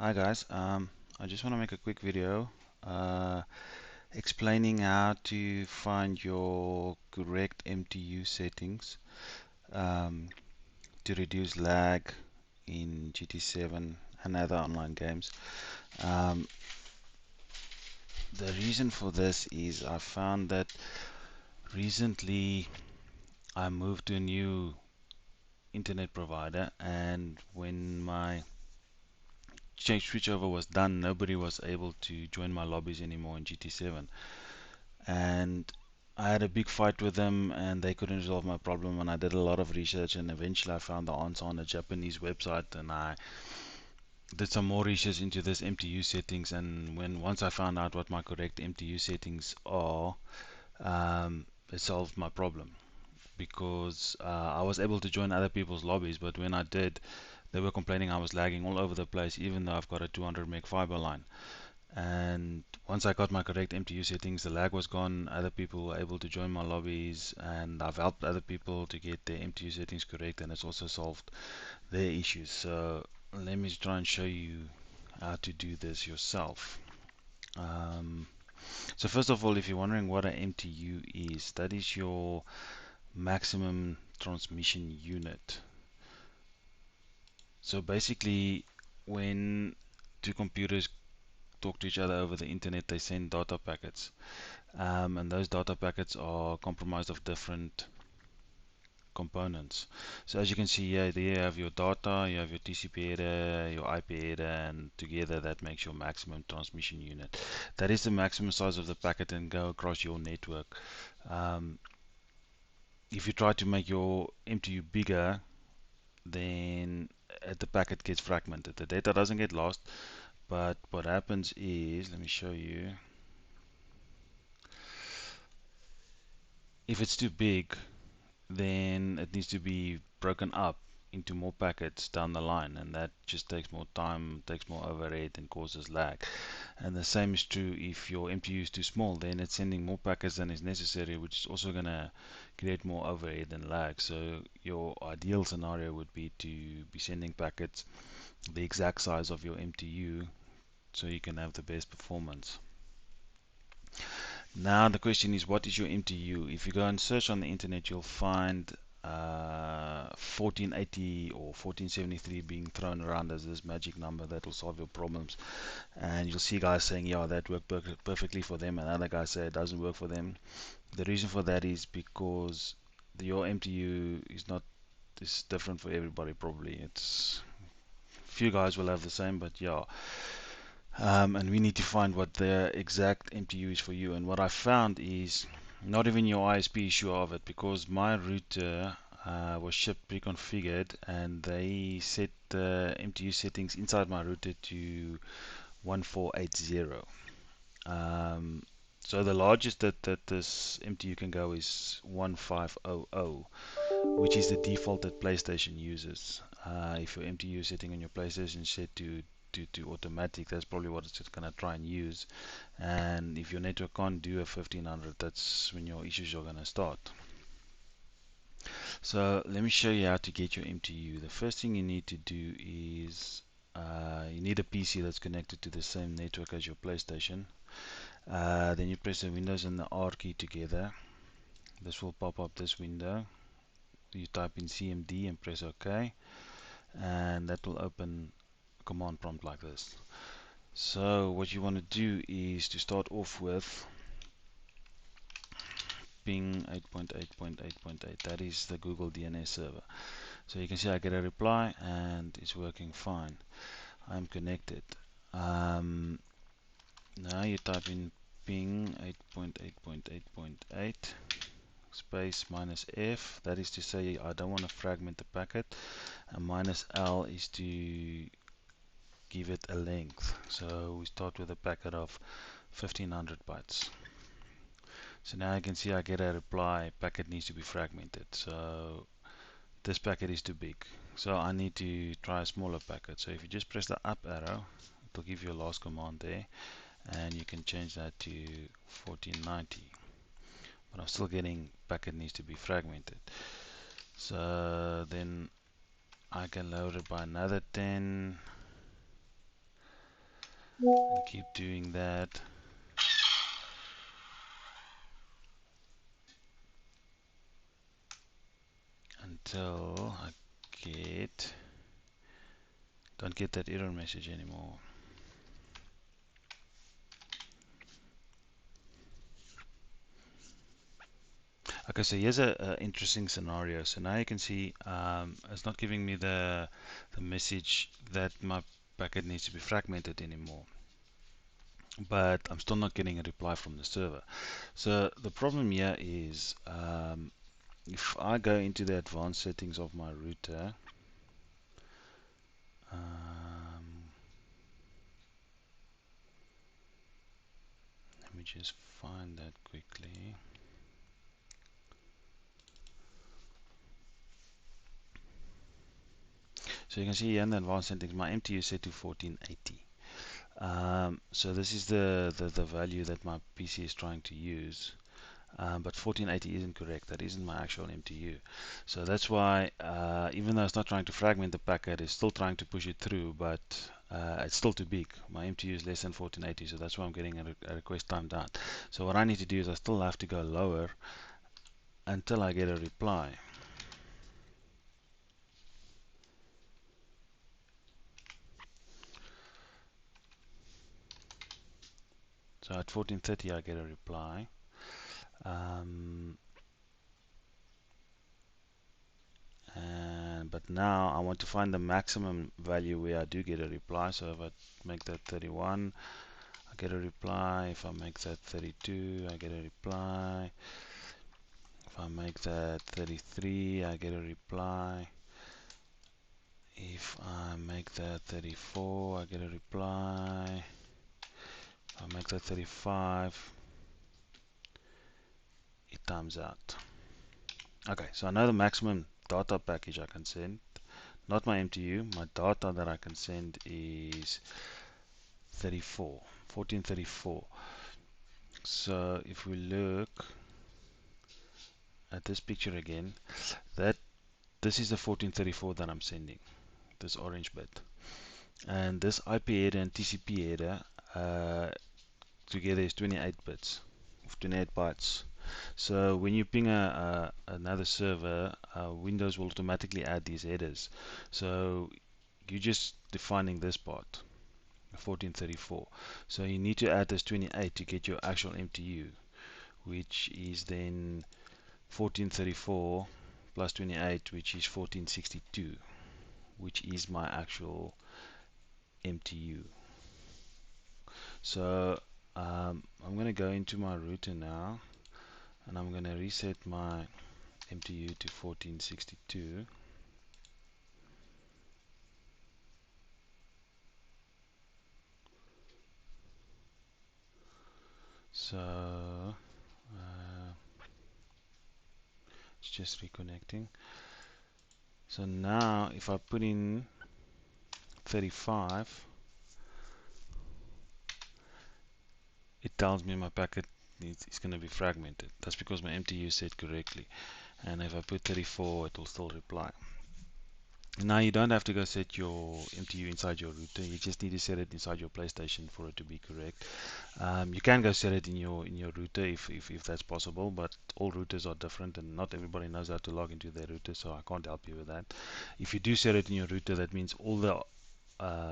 Hi guys, I just want to make a quick video uh, explaining how to find your correct MTU settings um, to reduce lag in GT7 and other online games. Um, the reason for this is I found that recently I moved to a new internet provider, and when my switchover was done, nobody was able to join my lobbies anymore in GT7. And I had a big fight with them and they couldn't resolve my problem, and I did a lot of research and eventually I found the answer on a Japanese website, and I did some more research into this MTU settings, and once I found out what my correct MTU settings are, it solved my problem because I was able to join other people's lobbies, but when I did, they were complaining I was lagging all over the place even though I've got a 200 meg fiber line. And once I got my correct MTU settings, the lag was gone, other people were able to join my lobbies, and I've helped other people to get their MTU settings correct, and it's also solved their issues. So let me try and show you how to do this yourself. Um, so first of all, if you're wondering what an MTU is, that is your maximum transmission unit. So basically, when two computers talk to each other over the internet, they send data packets. And those data packets are comprised of different components. So as you can see here, there you have your data, you have your TCP header, your IP header, and together that makes your maximum transmission unit. That is the maximum size of the packet and go across your network. Um, if you try to make your MTU bigger, then the packet gets fragmented. The data doesn't get lost, but what happens is, let me show you. If it's too big, then it needs to be broken up into more packets down the line, and that just takes more time, takes more overhead, and causes lag. And the same is true if your MTU is too small, then it's sending more packets than is necessary, which is also going to create more overhead and lag. So your ideal scenario would be to be sending packets the exact size of your MTU so you can have the best performance. Now the question is, what is your MTU? If you go and search on the internet, you'll find 1480 or 1473 being thrown around as this magic number that will solve your problems. And you'll see guys saying, yeah, that worked perfectly for them, and other guys say it doesn't work for them. The reason for that is because your MTU is different for everybody. Probably it's few guys will have the same, but yeah. And we need to find what the exact MTU is for you. And what I found is not even your ISP is sure of it, because my router was shipped pre-configured, and they set the MTU settings inside my router to 1480. Um, so the largest that this MTU can go is 1500, which is the default that PlayStation uses. If your MTU setting on your PlayStation is set to automatic, that's probably what it's going to try and use. And if your network can't do a 1500, that's when your issues are going to start. So let me show you how to get your MTU. The first thing you need to do is you need a PC that's connected to the same network as your PlayStation. Then you press the Windows and the R key together. This will pop up this window. You type in CMD and press OK, and that will open a command prompt like this. So what you want to do is to start off with ping 8.8.8.8. That is the Google DNS server. So you can see I get a reply and it's working fine. I'm connected. Now you type in ping 8.8.8.8 space minus F. That is to say I don't want to fragment the packet. And minus L is to give it a length. So we start with a packet of 1500 bytes. So now I can see I get a reply, packet needs to be fragmented. So this packet is too big. So I need to try a smaller packet. So if you just press the up arrow, it will give you a last command there, and you can change that to 1490. But I'm still getting packet needs to be fragmented. So then I can lower it by another 10. and keep doing that until I get don't get that error message anymore. Okay, so here's a interesting scenario. So now you can see it's not giving me the message that my packet needs to be fragmented anymore, but I'm still not getting a reply from the server. So the problem here is if I go into the advanced settings of my router, let me just find that quickly. So you can see here in the advanced settings, my MTU is set to 1480. So this is the value that my PC is trying to use. But 1480 isn't correct. That isn't my actual MTU. So that's why, even though it's not trying to fragment the packet, it's still trying to push it through, but it's still too big. My MTU is less than 1480, so that's why I'm getting a request timed out. So what I need to do is I still have to go lower until I get a reply. So at 1430 I get a reply. But now I want to find the maximum value where I do get a reply. So if I make that 31, I get a reply. If I make that 32, I get a reply. If I make that 33, I get a reply. If I make that 34, I get a reply. If I make that 35, it times out. Okay, so I know the maximum data package I can send. Not my MTU, my data that I can send is 1434. So if we look at this picture again, that this is the 1434 that I'm sending, this orange bit, and this IP header and TCP header together is 28 bits, 28 bytes. So when you ping another server, Windows will automatically add these headers. So you're just defining this part, 1434. So you need to add this 28 to get your actual MTU, which is then 1434 plus 28, which is 1462, which is my actual MTU. So I'm going to go into my router now, and I'm going to reset my MTU to 1462. So it's just reconnecting. So now if I put in 35, it tells me my packet is going to be fragmented. That's because my MTU is set correctly. And if I put 34, it will still reply. Now you don't have to go set your MTU inside your router. You just need to set it inside your PlayStation for it to be correct. You can go set it in your router if that's possible, but all routers are different and not everybody knows how to log into their router, so I can't help you with that. If you do set it in your router, that means all the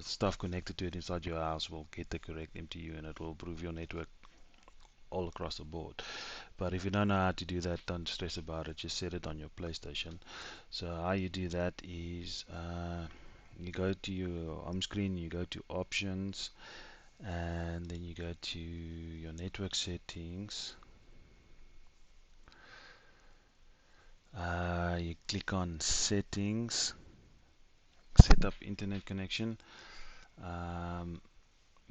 stuff connected to it inside your house will get the correct MTU, and it will improve your network all across the board. But if you don't know how to do that, don't stress about it. Just set it on your PlayStation. So how you do that is you go to your home screen, you go to options, and then you go to your network settings. You click on settings, set up internet connection.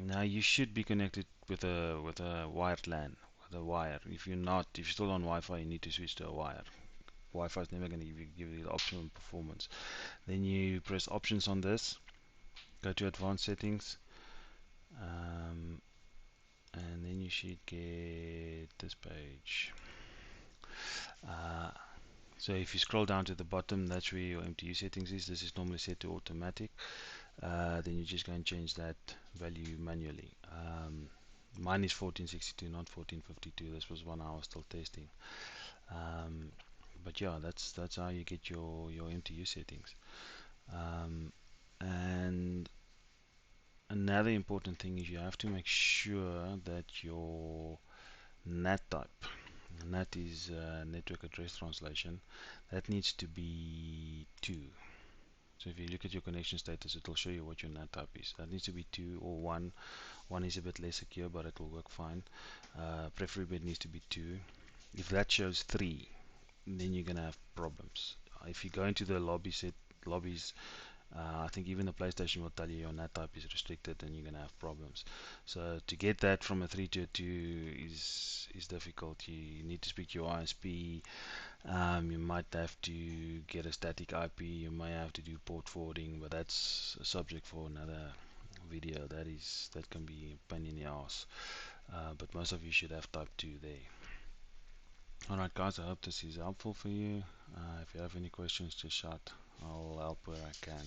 Now you should be connected with a wired LAN, with a wire. If you're not, if you're still on Wi-Fi, you need to switch to a wire. Wi-Fi is never going to give you the optimum performance. Then you press options on this, go to advanced settings, and then you should get this page. So if you scroll down to the bottom, that's where your MTU settings is. This is normally set to automatic. then you just go and change that value manually. Mine is 1462, not 1452. This was one I was still testing. Um, but yeah, that's how you get your MTU settings. And another important thing is you have to make sure that your NAT type, NAT is network address translation, that needs to be 2. So if you look at your connection status, it will show you what your NAT type is. That needs to be 2 or 1. 1 is a bit less secure, but it will work fine. Preferably it needs to be 2. If that shows 3, then you're gonna have problems. If you go into the lobbies, I think even the PlayStation will tell you your NAT type is restricted, and you're gonna have problems. So to get that from a 3 to a 2 is difficult. You need to speak to your ISP. You might have to get a static IP. You may have to do port forwarding, but that's a subject for another video. That can be a pain in the ass. But most of you should have type 2 there. Alright guys, I hope this is helpful for you. If you have any questions, just shout. I'll help where I can.